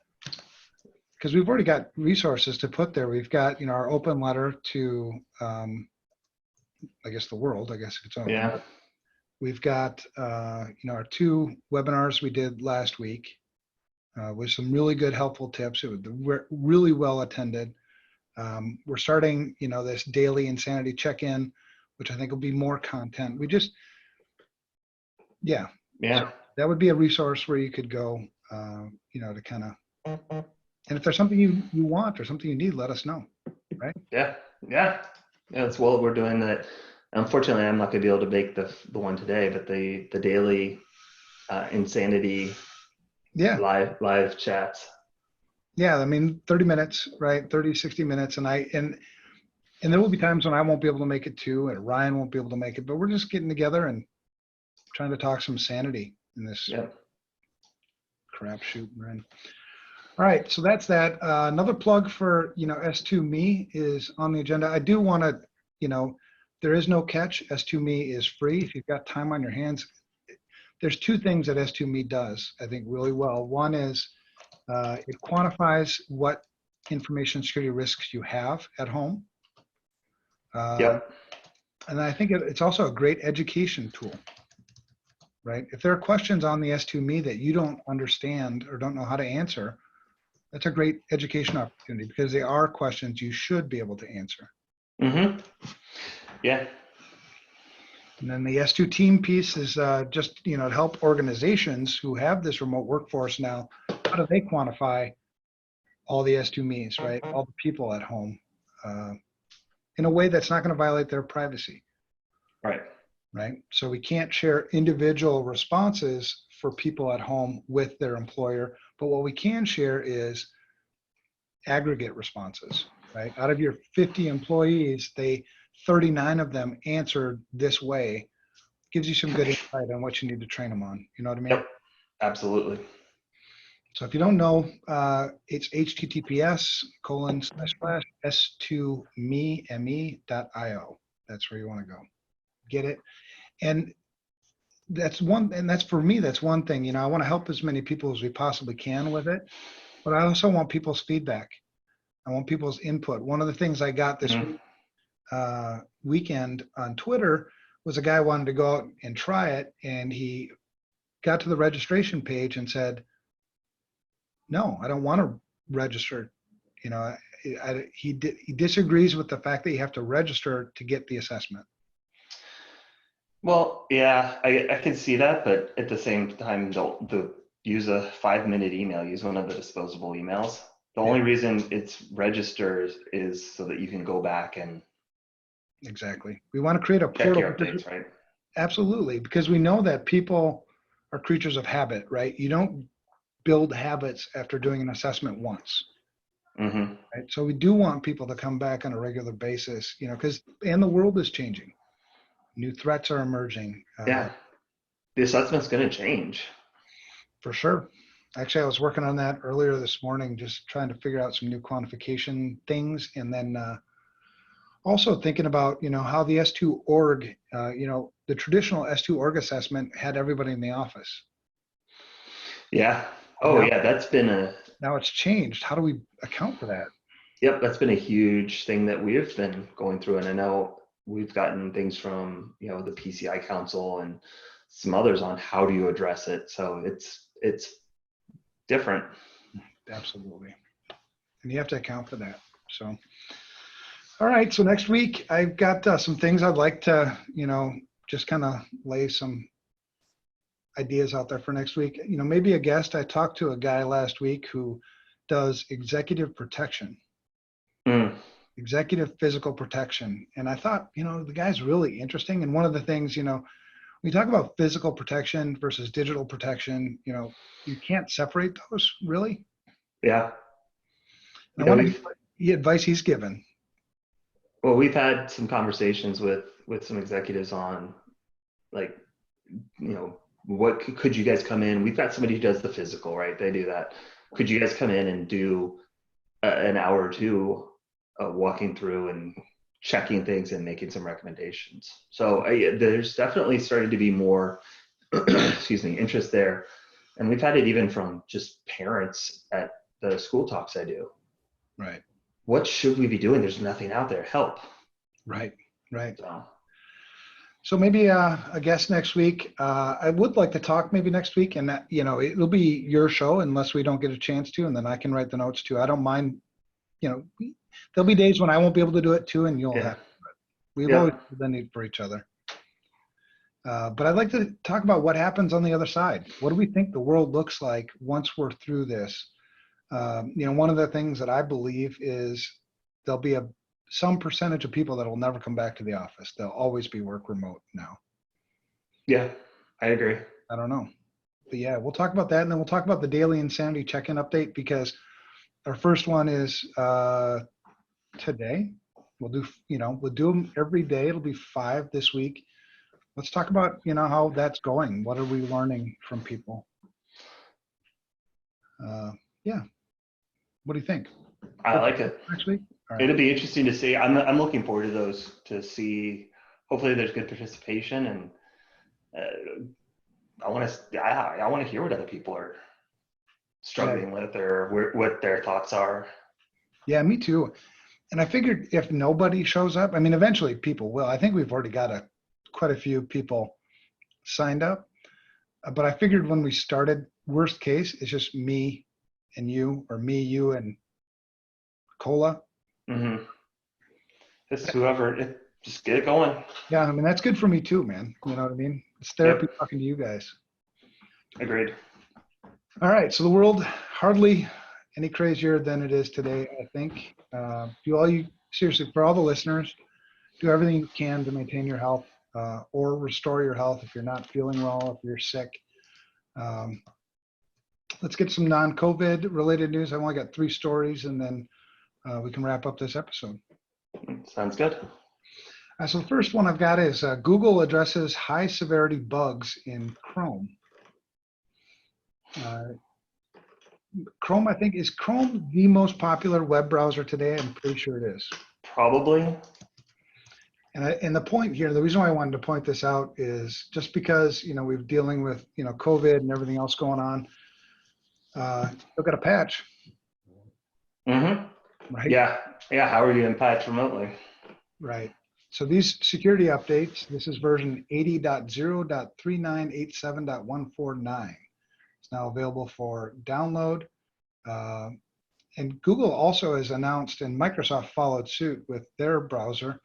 because we've already got resources to put there. We've got, our open letter to, I guess the world, I guess it's open. Yeah. We've got, our 2 webinars we did last week with some really good, helpful tips. It was really well attended. We're starting, this daily insanity check-in, which I think will be more content. Yeah. So that would be a resource where you could go, to kind of, and if there's something you want or something you need, let us know, right? Yeah. That's what we're doing. That, unfortunately, I'm not going to be able to make the one today, but the daily insanity live chats. Yeah, I mean, 30 minutes, right? 30, 60 minutes. And there will be times when I won't be able to make it too, and Ryan won't be able to make it, but we're just getting together and trying to talk some sanity in this crap shoot we're in. All right, so that's that. Another plug for, S2Me is on the agenda. I do want to, there is no catch. S2Me is free. If you've got time on your hands, there's 2 things that S2Me does, I think, really well. One is it quantifies what information security risks you have at home. And I think it's also a great education tool, right? If there are questions on the S2Me that you don't understand or don't know how to answer, that's a great education opportunity, because they are questions you should be able to answer. Yeah. And then the S2 team piece is just, to help organizations who have this remote workforce now, how do they quantify all the S2Mes, right? All the people at home in a way that's not going to violate their privacy. Right. So we can't share individual responses for people at home with their employer, but what we can share is aggregate responses, right? Out of your 50 employees, 39 of them answered this way. Gives you some good insight on what you need to train them on. You know what I mean? Yep. Absolutely. So if you don't know, it's https://s2me.io. That's where you want to go. Get it. And that's for me, that's one thing. I want to help as many people as we possibly can with it, but I also want people's feedback. I want people's input. One of the things I got this weekend on Twitter was a guy wanted to go out and try it, and he got to the registration page and said, no, I don't want to register You know, he disagrees with the fact that you have to register to get the assessment. Well, yeah, I can see that, but at the same time, don't use a 5-minute email, use one of the disposable emails. The only reason it's registered is so that you can go back and Exactly. We want to create a check portal. your updates, right? Absolutely, because we know that people are creatures of habit, right? You don't build habits after doing an assessment once. Mm-hmm. Right? So we do want people to come back on a regular basis, you know, because and the world is changing. New threats are emerging. Yeah, the assessment's going to change. For sure. Actually, I was working on that earlier this morning, just trying to figure out some new quantification things, and then also thinking about, you know, how the S2 org, you know, the traditional S2 org assessment had everybody in the office. Yeah. Oh, yeah, Now it's changed. How do we account for that? yep, that's been a huge thing that we've been going through. And I know we've gotten things from, you know, the PCI Council and some others on how do you address it. So it's different. Absolutely. And you have to account for that. So, all right. So next week, I've got some things I'd like to, you know, just kind of lay some ideas out there for next week. You know, maybe a guest. I talked to a guy last week who does executive protection, Mm. executive physical protection. And I thought, you know, the guy's really interesting. And one of the things, you know, we talk about physical protection versus digital protection, you know, you can't separate those really. Yeah. And You I know, want to hear the advice he's given. well, we've had some conversations with some executives on, like, you know, what could you guys come in? We've got somebody who does the physical, right? They do that. Could you guys come in and do an hour or two walking through and checking things and making some recommendations? So there's definitely started to be more, excuse me, interest there. And we've had it even from just parents at the school talks I do. Right. What should we be doing? There's nothing out there. Help. Right. Right. So, So maybe a guest next week. I would like to talk maybe next week, and that, you know, it'll be your show unless we don't get a chance to, and then I can write the notes too. I don't mind. You know, there'll be days when I won't be able to do it too, and you'll yeah. have. We've Yeah. always the need for each other. But I'd like to talk about what happens on the other side. What do we think the world looks like once we're through this? You know, one of the things that I believe is there'll be some percentage of people that will never come back to the office. They'll always be work remote now. Yeah. I agree. I don't know. But yeah, we'll talk about that. And then we'll talk about the daily insanity check-in update, because our first one is today. We'll do, you know, we'll do them every day. It'll be 5 this week. Let's talk about, you know, how that's going. What are we learning from people? Yeah. What do you think? I like it. Next week? All right. It'll be interesting to see. I'm looking forward to those, to see. Hopefully there's good participation, and I want to hear what other people are struggling with, or what their thoughts are. Yeah, me too. And I figured if nobody shows up, I mean, eventually people will. I think we've already got quite a few people signed up. But I figured when we started, worst case, it's just me and you, or me, you, and Cola. Mm-hmm. Just whoever, just get it going. Yeah, I mean, that's good for me too, man. You know what I mean? It's therapy talking to you guys. Agreed. All right, so the world hardly any crazier than it is today, I think. Seriously, for all the listeners, do everything you can to maintain your health, or restore your health if you're not feeling well, if you're sick. Let's get some non-COVID related news. I've only got 3 stories, and then we can wrap up this episode. Sounds good. So the first one I've got is Google addresses high severity bugs in Chrome. Chrome, I think, is Chrome the most popular web browser today? I'm pretty sure it is. Probably. And the point here, the reason why I wanted to point this out is just because, you know, we're dealing with, you know, COVID and everything else going on. Still got a patch. Mm-hmm. Right? Yeah. Yeah. How are you in patch remotely? Right. So these security updates, this is version 80.0.3987.149. It's now available for download. and Google also has announced, and Microsoft followed suit with their browser,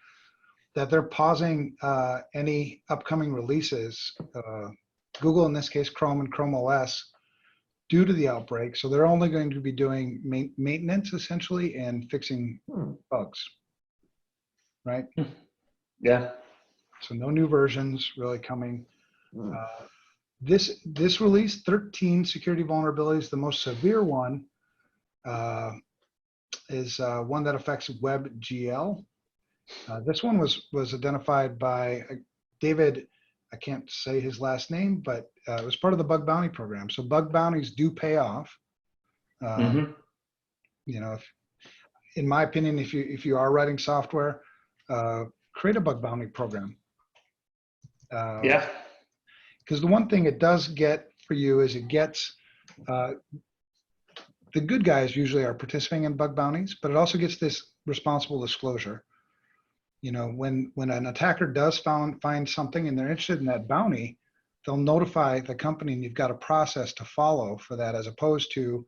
that they're pausing any upcoming releases. Google, in this case, Chrome and Chrome OS, due to the outbreak. So they're only going to be doing maintenance essentially and fixing bugs, right? Yeah. So no new versions really coming. This release, 13 security vulnerabilities. The most severe one is one that affects WebGL. This one was identified by David, I can't say his last name, but it was part of the bug bounty program. So bug bounties do pay off. You know, in my opinion, if you are writing software, create a bug bounty program. Yeah. Because the one thing it does get for you is it gets the good guys usually are participating in bug bounties, but it also gets this responsible disclosure. You know, when an attacker does find something and they're interested in that bounty, they'll notify the company, and you've got a process to follow for that, as opposed to,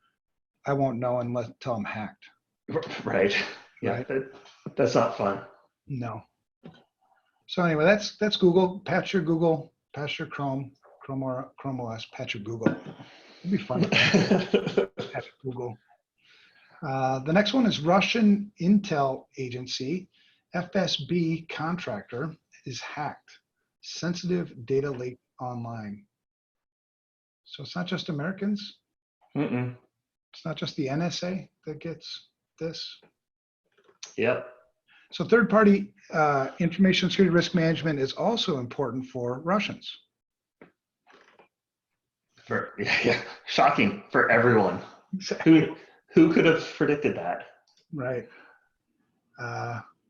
I won't know until I'm hacked. Right. Yeah. Right? That's not fun. No. So anyway, that's Google. Patch your Google, patch your Chrome OS, patch your Google. It'd be fun. Patch Google. The next one is Russian intel agency, FSB contractor is hacked. Sensitive data leak online. So it's not just Americans. It's not just the NSA that gets this. Yep. So third-party information security risk management is also important for Russians. Yeah, shocking for everyone. Exactly. Who could have predicted that? Right.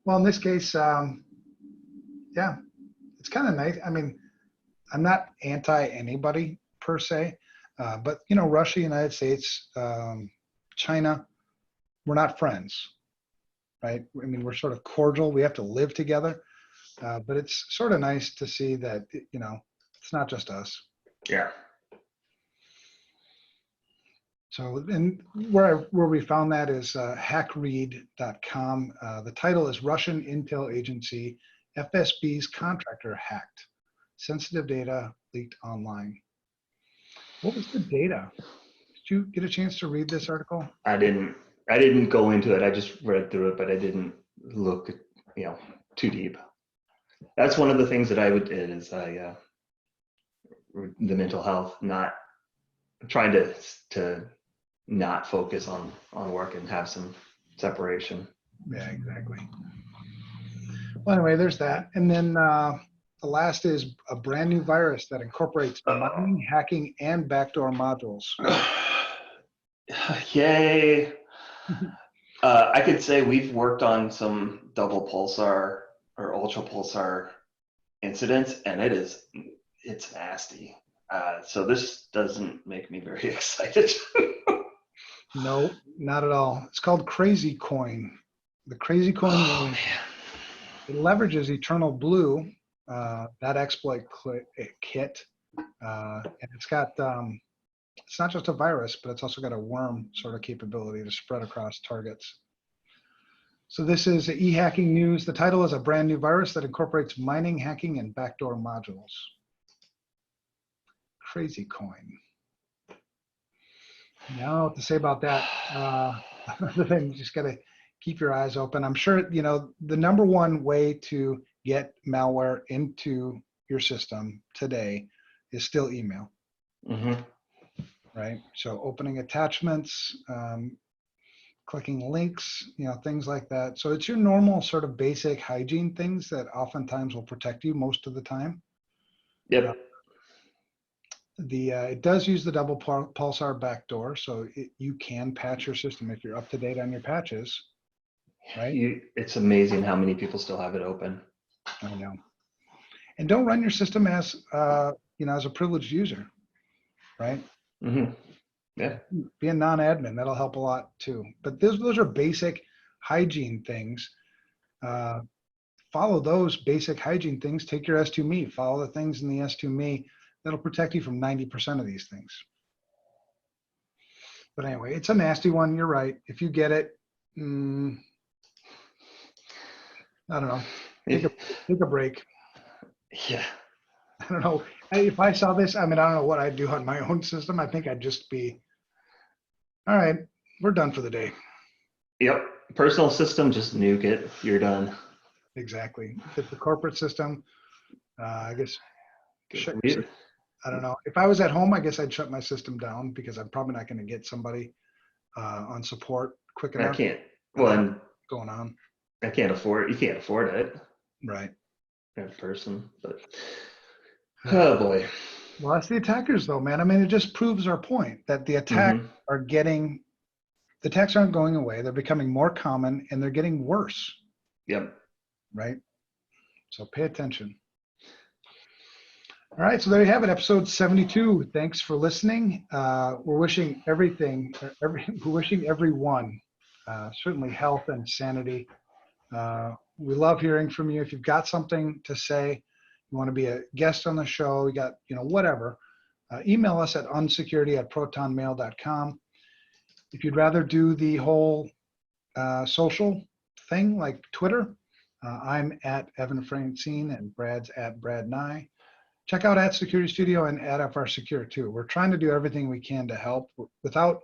Well, in this case, yeah, it's kind of nice. I mean, I'm not anti anybody per se, but you know, Russia, United States, China, we're not friends, right? I mean, we're sort of cordial. We have to live together, but it's sort of nice to see that, you know, it's not just us. Yeah. So, and where we found that is hackread.com. The title is Russian Intel Agency, FSB's contractor hacked. Sensitive data leaked online. What was the data? Did you get a chance to read this article? I didn't go into it. I just read through it, but I didn't look, you know, too deep. That's one of the things that I would did is the mental health, not trying to not focus on work and have some separation. Yeah, exactly. Well, anyway, there's that. And then the last is a brand new virus that incorporates mining, hacking, and backdoor modules. Yay. I could say we've worked on some double pulsar or ultra pulsar incidents, and it's nasty. So this doesn't make me very excited. No, not at all. It's called Crazy Coin. The Crazy Coin, it leverages Eternal Blue, that exploit kit, and it's got, it's not just a virus, but it's also got a worm sort of capability to spread across targets. So this is e-hacking news. The title is a brand new virus that incorporates mining, hacking, and backdoor modules. Crazy Coin. Yeah, I don't know what to say about that. Other than you just got to keep your eyes open. I'm sure, you know, the number one way to get malware into your system today is still email. Right? So opening attachments, clicking links, you know, things like that. So it's your normal sort of basic hygiene things that oftentimes will protect you most of the time. Yep. It does use the double pulsar backdoor, so you can patch your system if you're up to date on your patches, right? It's amazing how many people still have it open. I know. And don't run your system as you know, as a privileged user, right? Yeah. Be a non-admin. That'll help a lot too. But those are basic hygiene things. Follow those basic hygiene things. Take your S2Me. Follow the things in the S2Me. That'll protect you from 90% of these things. But anyway, it's a nasty one. You're right. If you get it, I don't know. Take a break. Yeah. I don't know. If I saw this, I mean, I don't know what I'd do on my own system. I think I'd just be, all right, we're done for the day. Yep. Personal system, just nuke it. You're done. Exactly. If it's the corporate system, I guess, I don't know. If I was at home, I guess I'd shut my system down because I'm probably not going to get somebody on support quick I enough. can't. Well, and Going on. I can't afford. You can't afford it. Right. In person, but oh boy. Well, that's the attackers, though, man. I mean, it just proves our point that the attacks the attacks aren't going away. They're becoming more common and they're getting worse. Yep. Right. So pay attention. All right. So there you have it. Episode 72. Thanks for listening. We're wishing we're wishing everyone certainly health and sanity. We love hearing from you. If you've got something to say, you want to be a guest on the show, you got, whatever, email us at unsecurity@protonmail.com. If you'd rather do the whole social thing like Twitter, I'm at Evan Francine and Brad's at Brad Nye. Check out at Security Studio and at FR Secure too. We're trying to do everything we can to help without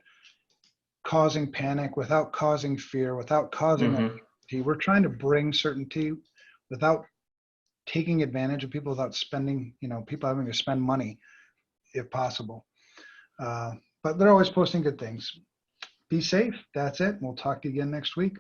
causing panic, without causing fear, without causing uncertainty. We're trying to bring certainty without taking advantage of people, without spending, people having to spend money if possible. But they're always posting good things. Be safe. That's it. We'll talk to you again next week.